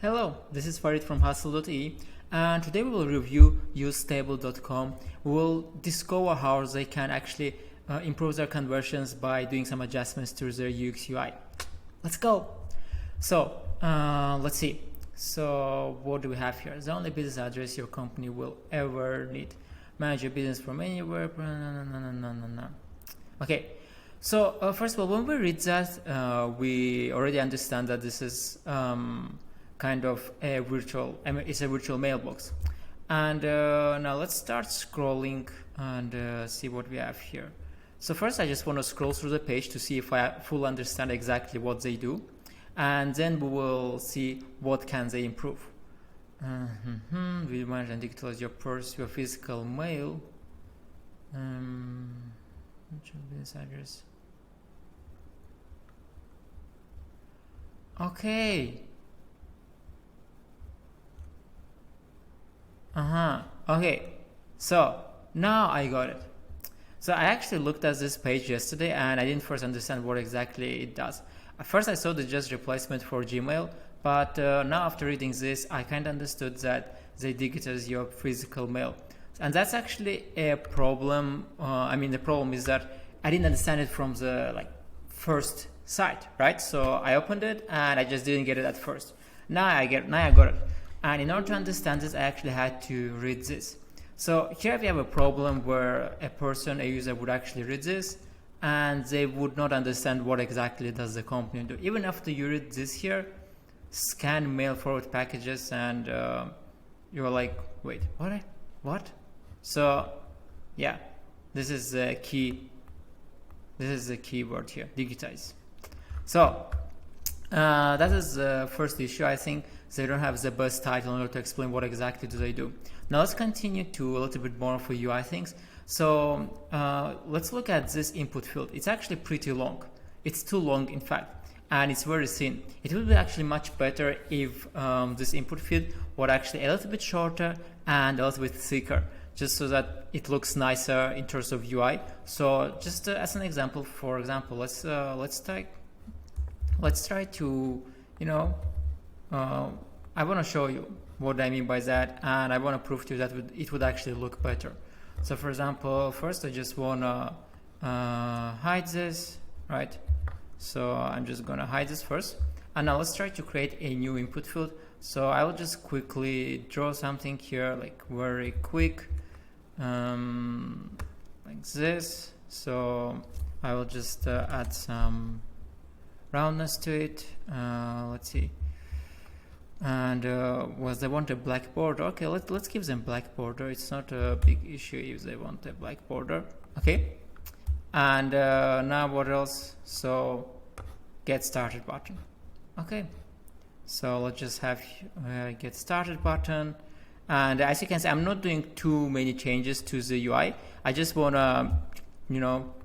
Hello, this is Farid from Hustl.ee, and today we will review usestable.com. We will discover how they can actually improve their conversions by doing some adjustments to their UX UI. Let's go. So let's see. So what do we have here? The only business address your company will ever need. Manage your business from anywhere. Okay. So first of all, when we read that, we already understand that this is kind of a virtual, it's a virtual mailbox. And now let's start scrolling and see what we have here. So first I just want to scroll through the page to see if I fully understand exactly what they do. And then we will see what can they improve. We manage and digitalize your purse, your physical mail. Business address. Okay. Okay, so now I got it. So I actually looked at this page yesterday and I didn't first understand what exactly it does. At first I saw the just replacement for Gmail, but now after reading this I kind of understood that they digitize your physical mail. And that's actually a problem. The problem is that I didn't understand it from the first site, right? So I opened it and I just didn't get it at first. Now I got it. And in order to understand this, I actually had to read this. So here we have a problem where a user would actually read this and they would not understand what exactly does the company do. Even after you read this here, scan mail forward packages, and you're like, wait, what? So yeah, this is the key. This is the key word here, digitize. So that is the first issue. I think they don't have the best title in order to explain what exactly do they do. Now let's continue to a little bit more for UI things. So let's look at this input field. It's actually pretty long. It's too long, in fact, and it's very thin. It would be actually much better if this input field were actually a little bit shorter and a little bit thicker, just so that it looks nicer in terms of UI. So just as an example, for example, let's try to, I want to show you what I mean by that, and I want to prove to you that it would actually look better. So for example, first I just want to hide this, right? So I'm just going to hide this first. And now let's try to create a new input field. So I will just quickly draw something here, like very quick, like this. So I will just add some roundness to it. Let's see. And they want a black border. Okay, let's give them black border. It's not a big issue if they want a black border. Okay. And now what else? So get started button. Okay. So let's just have get started button. And as you can see, I'm not doing too many changes to the UI. I just want to,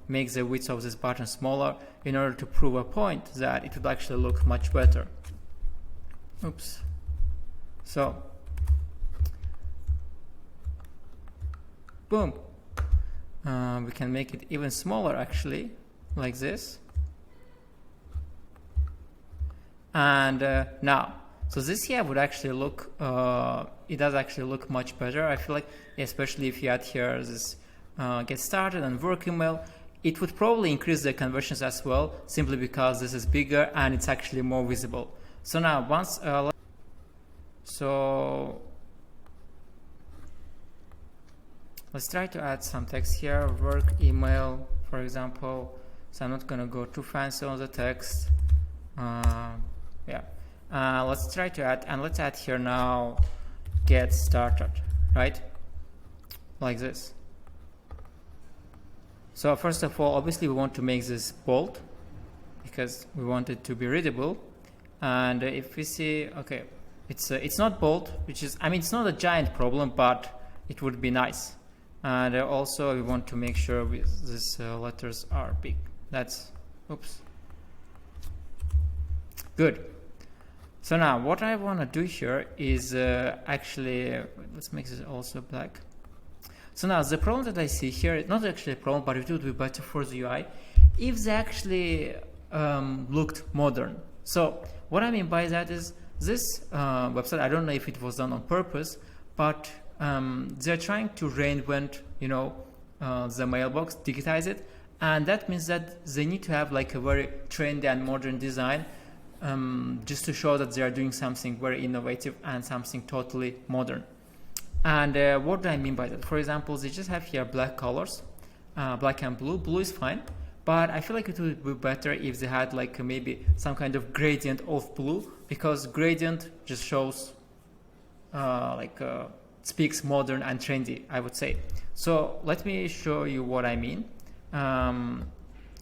make the width of this button smaller in order to prove a point that it would actually look much better. Oops. So, boom. We can make it even smaller actually, like this. And now, so this here would actually look, it does actually look much better. I feel like, especially if you add here this get started and work email, it would probably increase the conversions as well, simply because this is bigger and it's actually more visible. So now once, let's try to add some text here, work email, for example. So I'm not gonna go too fancy on the text. Let's try to add, and let's add here now, get started, right? Like this. So first of all, obviously we want to make this bold because we want it to be readable. And if we see, okay, it's not bold, which is, it's not a giant problem, but it would be nice. And also we want to make sure these letters are big. That's, oops. Good. So now what I want to do here is actually, let's make this also black. So now the problem that I see here, not actually a problem, but it would be better for the UI if they actually looked modern. So what I mean by that is this website, I don't know if it was done on purpose, but they're trying to reinvent, the mailbox, digitize it, and that means that they need to have like a very trendy and modern design, just to show that they are doing something very innovative and something totally modern. And what do I mean by that? For example, they just have here black colors, black and blue. Blue is fine, but I feel like it would be better if they had like maybe some kind of gradient of blue, because gradient just shows speaks modern and trendy, I would say. So let me show you what I mean.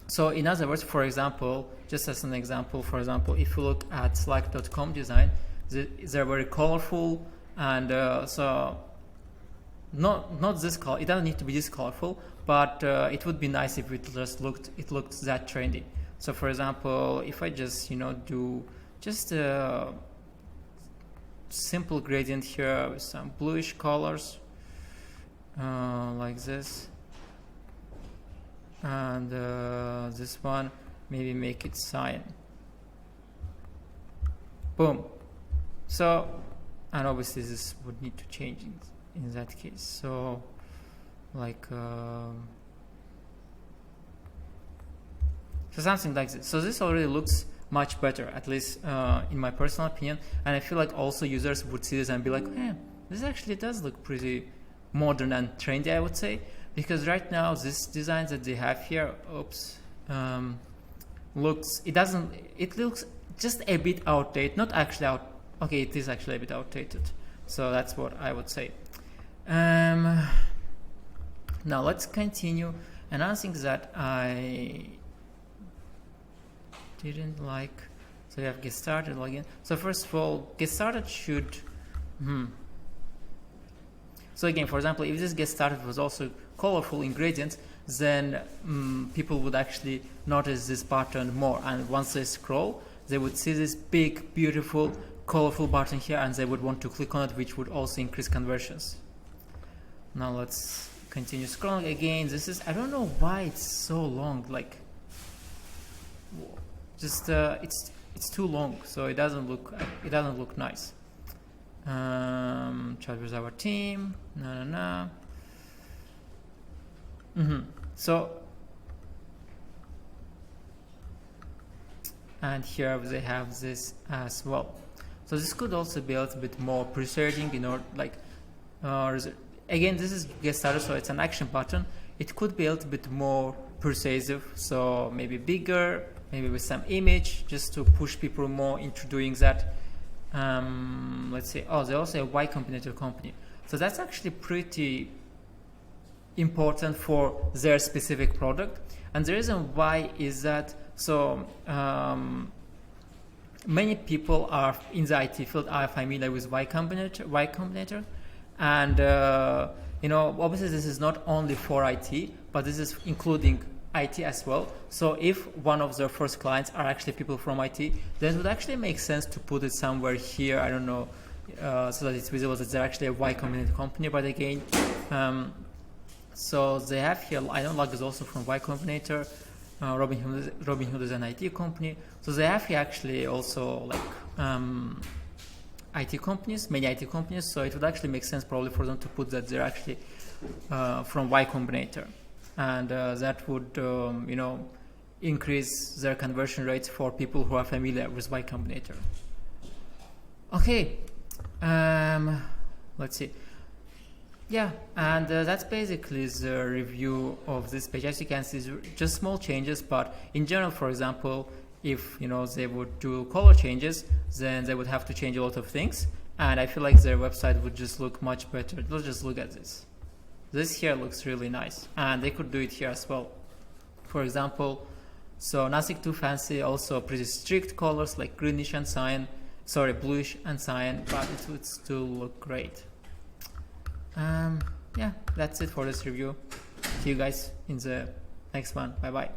So in other words, for example, just as an example, for example, if you look at Slack.com design, they're very colorful, and so not this color. It doesn't need to be this colorful, but it would be nice if it just looked that trendy. So for example, if I just do just a simple gradient here with some bluish colors, like this, and this one, maybe make it cyan. Boom. So, and obviously this would need to change in that case. So like so something like this. So this already looks much better, at least in my personal opinion, and I feel like also users would see this and be like, this actually does look pretty modern and trendy, I would say, because right now this design that they have here, looks just a bit outdated. Not actually okay, it is actually a bit outdated, so that's what I would say. Now let's continue. Another thing that I didn't like, so we have get started login. So first of all, get started should so again, for example, if this get started was also colorful ingredients, then people would actually notice this button more, and once they scroll, they would see this big, beautiful, colorful button here, and they would want to click on it, which would also increase conversions. Now let's continue scrolling again. This is, I don't know why it's so long, like just it's too long, so it doesn't look nice. Chat with our team, So, and here they have this as well. So this could also be a little bit more persuading, again, this is get started, so it's an action button. It could be a little bit more persuasive, so maybe bigger, maybe with some image, just to push people more into doing that. Let's say, they also have Y Combinator company. So that's actually pretty important for their specific product. And the reason why is that, so many people are in the IT field are familiar with Y Combinator, and obviously this is not only for IT, but this is including IT as well. So if one of their first clients are actually people from IT, then it would actually make sense to put it somewhere here, I don't know, so that it's visible that they're actually a Y Combinator company. But again, so they have here, I know Log is also from Y Combinator, Robinhood is an IT company. So they have here actually also IT companies, many IT companies. So it would actually make sense probably for them to put that they're actually from Y Combinator. And that would increase their conversion rates for people who are familiar with Y Combinator. Okay, let's see. Yeah, and that's basically the review of this page. As you can see, just small changes, but in general, for example, if they would do color changes, then they would have to change a lot of things, and I feel like their website would just look much better. Let's just look at this. This here looks really nice, and they could do it here as well. For example, so nothing too fancy, also pretty strict colors like greenish and cyan, bluish and cyan, but it would still look great. Yeah, that's it for this review. See you guys in the next one. Bye bye.